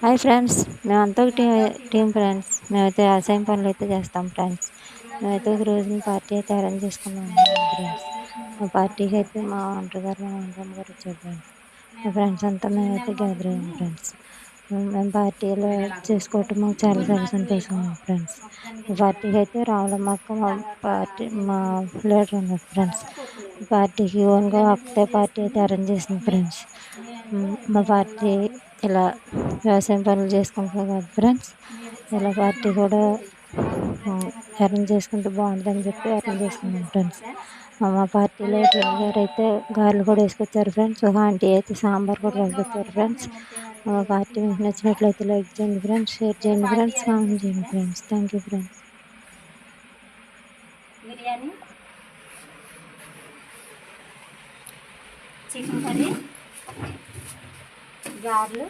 Hi friends, మేమంతా ఒక team friends. మేమైతే వ్యవసాయం పనులు అయితే చేస్తాం ఫ్రెండ్స్. మేమైతే ఒక రోజున పార్టీ అయితే అరేంజ్ చేసుకున్నాం ఫ్రెండ్స్. మా పార్టీకి అయితే మా ఒంటరి గారు మా వెంకమ్మ గారు వచ్చారు ఫ్రెండ్స్. మా ఫ్రెండ్స్ అంతా మేమైతే గ్యాదర్ అయ్యాం ఫ్రెండ్స్. మేము పార్టీలో చేసుకోవటం మాకు చాలా చాలా సంతోషంగా ఉంది ఫ్రెండ్స్. మా పార్టీకి అయితే రావులమ్మ అక్క మా లీడర్ అన్నారు ఫ్రెండ్స్. పార్టీకి ఓన్గా ఒకటే పార్టీ అయితే అరేంజ్ చేసింది ఫ్రెండ్స్. మా పార్టీ ఇలా వ్యవసాయం పనులు చేసుకుంటున్నాం కదా ఫ్రెండ్స్. ఇలా పార్టీ కూడా అరేంజ్ చేసుకుంటే బాగుంటుందని చెప్పి అరేంజ్ చేసుకున్నాం ఫ్రెండ్స్. మా పార్టీలో టీమ్ గారు అయితే గారెలు కూడా వేసుకొచ్చారు ఫ్రెండ్స్. ఒక ఆంటీ అయితే సాంబార్ కూడా వేసుకొచ్చారు ఫ్రెండ్స్. మా పార్టీ మీకు నచ్చినట్లయితే లైక్ చేయండి ఫ్రెండ్స్, షేర్ చేయండి ఫ్రెండ్స్, కామెంట్ చేయండి friends. Thank you friends. Biryani, chicken curry, గారెలు.